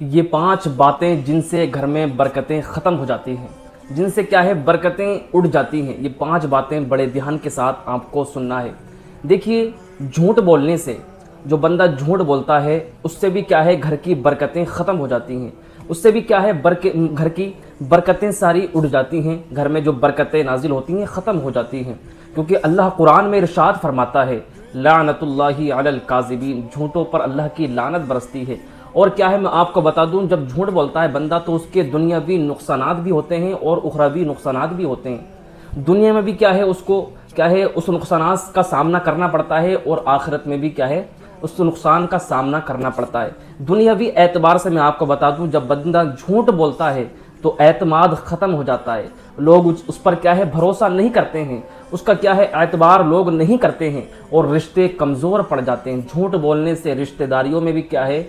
یہ 5 باتیں جن سے گھر میں برکتیں ختم ہو جاتی ہیں، جن سے کیا ہے برکتیں اڑ جاتی ہیں۔ یہ 5 باتیں بڑے دھیان کے ساتھ آپ کو سننا ہے۔ دیکھیے، جھوٹ بولنے سے، جو بندہ جھوٹ بولتا ہے اس سے بھی کیا ہے گھر کی برکتیں ختم ہو جاتی ہیں، اس سے بھی کیا ہے گھر کی برکتیں ساری اڑ جاتی ہیں، گھر میں جو برکتیں نازل ہوتی ہیں ختم ہو جاتی ہیں، کیونکہ اللہ قرآن میں ارشاد فرماتا ہے لعنت اللہ علی الکاذبین، جھوٹوں پر اللہ کی لعنت برستی ہے۔ اور کیا ہے، میں آپ کو بتا دوں، جب جھوٹ بولتا ہے بندہ تو اس کے دنیاوی نقصانات بھی ہوتے ہیں اور اخروی نقصانات بھی ہوتے ہیں۔ دنیا میں بھی کیا ہے اس نقصانات کا سامنا کرنا پڑتا ہے، اور آخرت میں بھی کیا ہے اس نقصان کا سامنا کرنا پڑتا ہے۔ دنیاوی اعتبار سے میں آپ کو بتا دوں، جب بندہ جھوٹ بولتا ہے تو اعتماد ختم ہو جاتا ہے، لوگ اس پر کیا ہے بھروسہ نہیں کرتے ہیں، اس کا کیا ہے اعتبار لوگ نہیں کرتے ہیں، اور رشتے کمزور پڑ جاتے ہیں۔ جھوٹ بولنے سے رشتہ داریوں میں بھی کیا ہے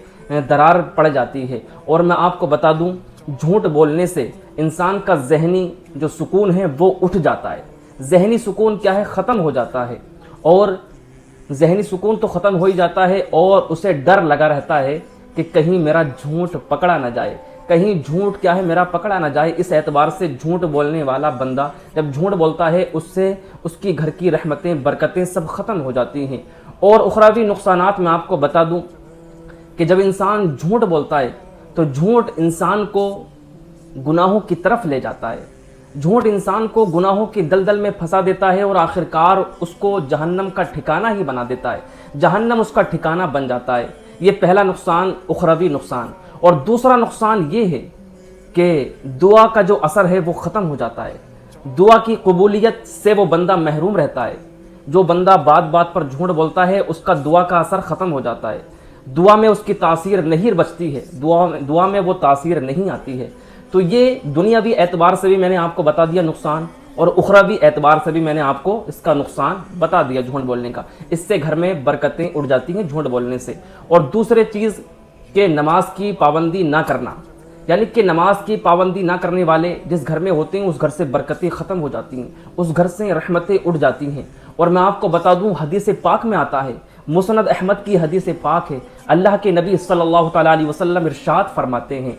درار پڑ جاتی ہے۔ اور میں آپ کو بتا دوں، جھوٹ بولنے سے انسان کا ذہنی جو سکون ہے وہ اٹھ جاتا ہے، ذہنی سکون کیا ہے ختم ہو جاتا ہے، اور ذہنی سکون تو ختم ہو ہی جاتا ہے، اور اسے ڈر لگا رہتا ہے کہ کہیں میرا جھوٹ پکڑا نہ جائے، کہیں جھوٹ کیا ہے میرا پکڑا نہ جائے۔ اس اعتبار سے جھوٹ بولنے والا بندہ جب جھوٹ بولتا ہے اس سے اس کی گھر کی رحمتیں برکتیں سب ختم ہو جاتی ہیں۔ اور اخروی نقصانات میں آپ کو بتا دوں کہ جب انسان جھوٹ بولتا ہے تو جھوٹ انسان کو گناہوں کی طرف لے جاتا ہے، جھوٹ انسان کو گناہوں کی دلدل میں پھنسا دیتا ہے، اور آخرکار اس کو جہنم کا ٹھکانہ ہی بنا دیتا ہے، جہنم اس کا ٹھکانہ بن جاتا ہے۔ یہ پہلا نقصان، اخروی نقصان۔ اور دوسرا نقصان یہ ہے کہ دعا کا جو اثر ہے وہ ختم ہو جاتا ہے، دعا کی قبولیت سے وہ بندہ محروم رہتا ہے۔ جو بندہ بات بات پر جھوٹ بولتا ہے اس کا دعا کا اثر ختم ہو جاتا ہے، دعا میں اس کی تاثیر نہیں بچتی ہے، دعا میں وہ تاثیر نہیں آتی ہے۔ تو یہ دنیاوی اعتبار سے بھی میں نے آپ کو بتا دیا نقصان، اور اخروی اعتبار سے بھی میں نے آپ کو اس کا نقصان بتا دیا جھوٹ بولنے کا۔ اس سے گھر میں برکتیں اڑ جاتی ہیں جھوٹ بولنے سے۔ اور دوسرے چیز کہ نماز کی پابندی نہ کرنا، یعنی کہ نماز کی پابندی نہ کرنے والے جس گھر میں ہوتے ہیں اس گھر سے برکتیں ختم ہو جاتی ہیں، اس گھر سے رحمتیں اڑ جاتی ہیں۔ اور میں آپ کو بتا دوں، حدیث پاک میں آتا ہے، مسند احمد کی حدیث پاک ہے، اللہ کے نبی صلی اللہ تعالیٰ علیہ وسلم ارشاد فرماتے ہیں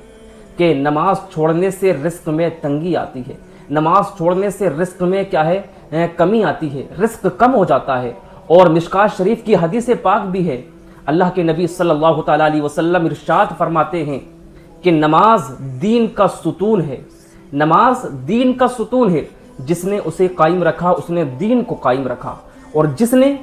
کہ نماز چھوڑنے سے رزق میں تنگی آتی ہے، نماز چھوڑنے سے رزق میں کیا ہے کمی آتی ہے، رزق کم ہو جاتا ہے۔ اور مشکوٰۃ شریف کی حدیث پاک بھی ہے، اللہ کے نبی صلی اللہ تعالیٰ علیہ وسلم ارشاد فرماتے ہیں کہ نماز دین کا ستون ہے، نماز دین کا ستون ہے، جس نے اسے قائم رکھا اس نے دین کو قائم رکھا، اور جس نے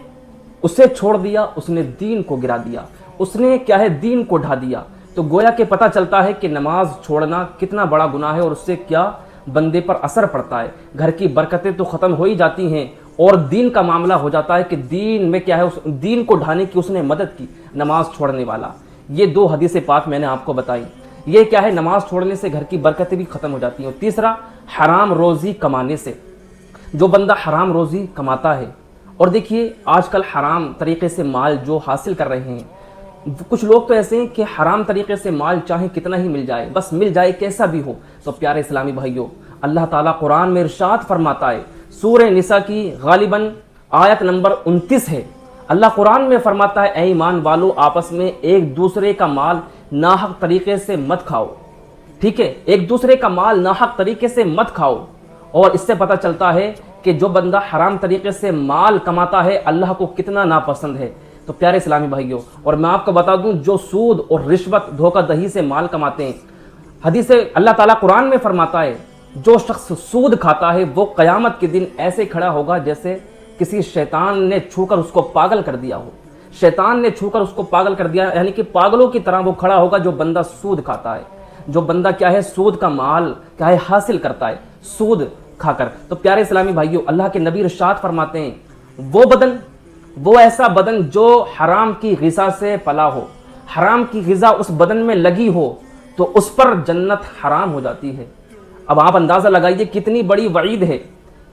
اسے چھوڑ دیا اس نے دین کو گرا دیا، اس نے کیا ہے دین کو ڈھا دیا۔ تو گویا کہ پتہ چلتا ہے کہ نماز چھوڑنا کتنا بڑا گناہ ہے، اور اس سے کیا بندے پر اثر پڑتا ہے۔ گھر کی برکتیں تو ختم ہو ہی جاتی ہیں، اور دین کا معاملہ ہو جاتا ہے کہ دین میں کیا ہے اس دین کو ڈھانے کی اس نے مدد کی، نماز چھوڑنے والا۔ یہ 2 حدیث پاک میں نے آپ کو بتائی۔ یہ کیا ہے، نماز چھوڑنے سے گھر کی برکتیں بھی ختم ہو جاتی ہیں۔ اور تیسرا، حرام روزی کمانے سے، جو بندہ حرام روزی کماتا ہے، اور دیکھیے آج کل حرام طریقے سے مال جو حاصل کر رہے ہیں، کچھ لوگ تو ایسے ہیں کہ حرام طریقے سے مال چاہے کتنا ہی مل جائے، بس مل جائے کیسا بھی ہو۔ تو پیارے اسلامی بھائیوں، اللہ تعالیٰ قرآن میں ارشاد فرماتا ہے، سورہ نساء کی غالباً آیت نمبر 29 ہے، اللہ قرآن میں فرماتا ہے، اے ایمان والو، آپس میں ایک دوسرے کا مال ناحق طریقے سے مت کھاؤ، ٹھیک ہے، ایک دوسرے کا مال ناحق طریقے سے مت کھاؤ۔ اور اس سے پتہ چلتا ہے کہ جو بندہ حرام طریقے سے مال کماتا ہے اللہ کو کتنا ناپسند ہے۔ تو پیارے اسلامی بھائیوں، اور میں آپ کو بتا دوں، جو سود اور رشوت دھوکہ دہی سے مال کماتے ہیں، حدیث اللہ تعالیٰ قرآن میں فرماتا ہے، جو شخص سود کھاتا ہے وہ قیامت کے دن ایسے کھڑا ہوگا جیسے کسی شیطان نے چھو کر اس کو پاگل کر دیا ہو، شیطان نے چھو کر اس کو پاگل کر دیا، یعنی کہ پاگلوں کی طرح وہ کھڑا ہوگا جو بندہ سود کھاتا ہے، جو بندہ کیا ہے سود کا مال کیا ہے حاصل کرتا ہے سود کھا کر۔ تو پیارے اسلامی بھائیوں، اللہ کے نبی ارشاد فرماتے ہیں، وہ ایسا بدن جو حرام کی غذا سے پلا ہو، حرام کی غذا اس بدن میں لگی ہو تو اس پر جنت حرام ہو جاتی ہے۔ اب آپ اندازہ لگائیے کتنی بڑی وعید ہے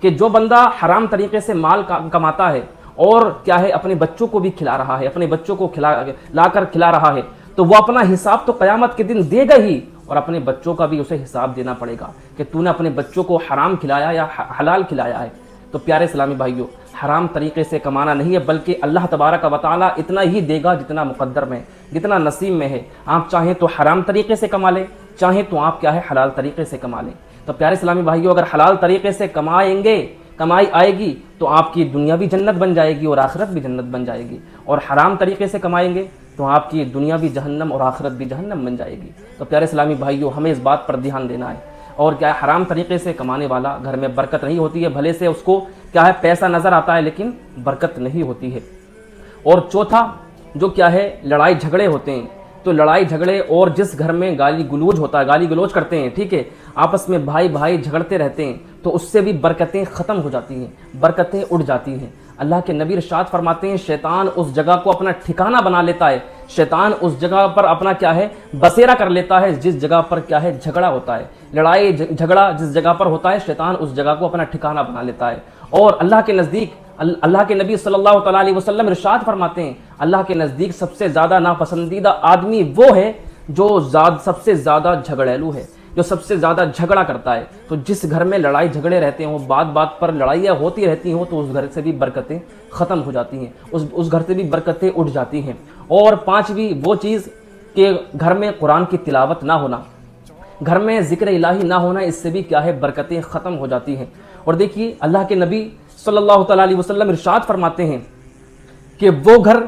کہ جو بندہ حرام طریقے سے مال کماتا ہے اور کیا ہے اپنے بچوں کو بھی کھلا رہا ہے، اپنے بچوں کو لا کر کھلا رہا ہے، تو وہ اپنا حساب تو قیامت کے دن دے گا ہی، اور اپنے بچوں کا بھی اسے حساب دینا پڑے گا کہ تو نے اپنے بچوں کو حرام کھلایا یا حلال کھلایا ہے۔ تو پیارے اسلامی بھائیوں، حرام طریقے سے کمانا نہیں ہے، بلکہ اللہ تبارک و تعالیٰ اتنا ہی دے گا جتنا مقدر میں جتنا نصیب میں ہے، آپ چاہیں تو حرام طریقے سے کما لیں، چاہیں تو آپ کیا ہے حلال طریقے سے کما لیں۔ تو پیارے اسلامی بھائیوں، اگر حلال طریقے سے کمائیں گے، کمائی آئے گی تو آپ کی دنیا بھی جنت بن جائے گی اور آخرت بھی جنت بن جائے گی، اور حرام طریقے سے کمائیں گے تو آپ کی دنیا بھی جہنم اور آخرت بھی جہنم بن جائے گی۔ تو پیارے اسلامی بھائیوں، ہمیں اس بات پر دھیان دینا ہے۔ اور کیا ہے، حرام طریقے سے کمانے والا گھر میں برکت نہیں ہوتی ہے، بھلے سے اس کو کیا ہے پیسہ نظر آتا ہے لیکن برکت نہیں ہوتی ہے۔ اور چوتھا جو کیا ہے، لڑائی جھگڑے ہوتے ہیں، تو لڑائی جھگڑے اور جس گھر میں گالی گلوچ ہوتا ہے، گالی گلوچ کرتے ہیں، ٹھیک ہے، آپس میں بھائی بھائی جھگڑتے رہتے ہیں، تو اس سے بھی برکتیں ختم ہو جاتی ہیں، برکتیں اڑ جاتی ہیں۔ اللہ کے نبی ارشاد فرماتے ہیں، شیطان اس جگہ کو اپنا ٹھکانہ بنا لیتا ہے، شیطان اس جگہ پر اپنا کیا ہے بسیرا کر لیتا ہے جس جگہ پر کیا ہے جھگڑا ہوتا ہے، لڑائی جھگڑا جس جگہ پر ہوتا ہے، شیطان اس جگہ کو اپنا ٹھکانہ بنا لیتا ہے۔ اور اللہ کے نزدیک اللہ کے نبی صلی اللہ تعالیٰ علیہ وسلم ارشاد فرماتے ہیں، اللہ کے نزدیک سب سے زیادہ ناپسندیدہ آدمی وہ ہے جو سب سے زیادہ جھگڑیلو ہے، جو سب سے زیادہ جھگڑا کرتا ہے۔ تو جس گھر میں لڑائی جھگڑے رہتے ہوں، بات بات پر لڑائیاں ہوتی رہتی ہوں، تو اس گھر سے بھی برکتیں ختم ہو جاتی ہیں، اس گھر سے بھی برکتیں اٹھ جاتی ہیں۔ اور پانچویں وہ چیز کہ گھر میں قرآن کی تلاوت نہ ہونا، گھر میں ذکر الہی نہ ہونا، اس سے بھی کیا ہے برکتیں ختم ہو جاتی ہیں۔ اور دیکھیے، اللہ کے نبی صلی اللہ تعالیٰ علیہ وسلم ارشاد فرماتے ہیں کہ وہ گھر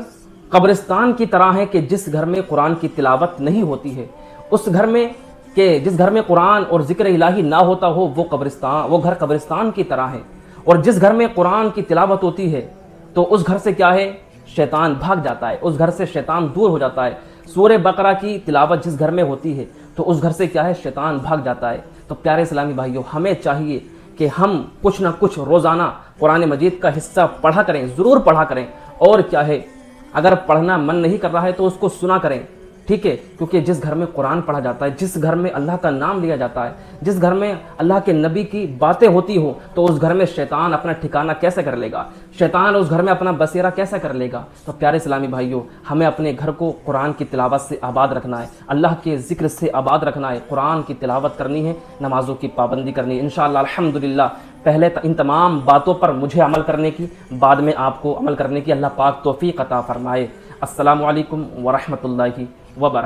قبرستان کی طرح ہے کہ جس گھر میں قرآن کی تلاوت نہیں ہوتی ہے، اس گھر میں کہ جس گھر میں قرآن اور ذکر الہی نہ ہوتا ہو، وہ گھر قبرستان کی طرح ہے۔ اور جس گھر میں قرآن کی تلاوت ہوتی ہے تو اس گھر سے کیا ہے شیطان بھاگ جاتا ہے، اس گھر سے شیطان دور ہو جاتا ہے۔ سورہ بقرہ کی تلاوت جس گھر میں ہوتی ہے تو اس گھر سے کیا ہے شیطان بھاگ جاتا ہے۔ تو پیارے اسلامی بھائیوں، ہمیں چاہیے کہ ہم کچھ نہ کچھ روزانہ قرآن مجید کا حصہ پڑھا کریں، ضرور پڑھا کریں۔ اور کیا ہے، اگر پڑھنا من نہیں کر رہا ہے تو اس کو سنا کریں، ٹھیک ہے، کیونکہ جس گھر میں قرآن پڑھا جاتا ہے، جس گھر میں اللہ کا نام لیا جاتا ہے، جس گھر میں اللہ کے نبی کی باتیں ہوتی ہوں، تو اس گھر میں شیطان اپنا ٹھکانہ کیسے کر لے گا، شیطان اس گھر میں اپنا بسیرا کیسے کر لے گا۔ تو پیارے اسلامی بھائیوں، ہمیں اپنے گھر کو قرآن کی تلاوت سے آباد رکھنا ہے، اللہ کے ذکر سے آباد رکھنا ہے، قرآن کی تلاوت کرنی ہے، نمازوں کی پابندی کرنی ہے۔ انشاءاللہ الحمدللہ پہلے ان تمام باتوں پر مجھے عمل کرنے کی، بعد میں آپ کو عمل کرنے کی اللہ پاک توفیق عطا فرمائے۔ السلام علیکم ورحمۃ اللہ وبرکاتہ۔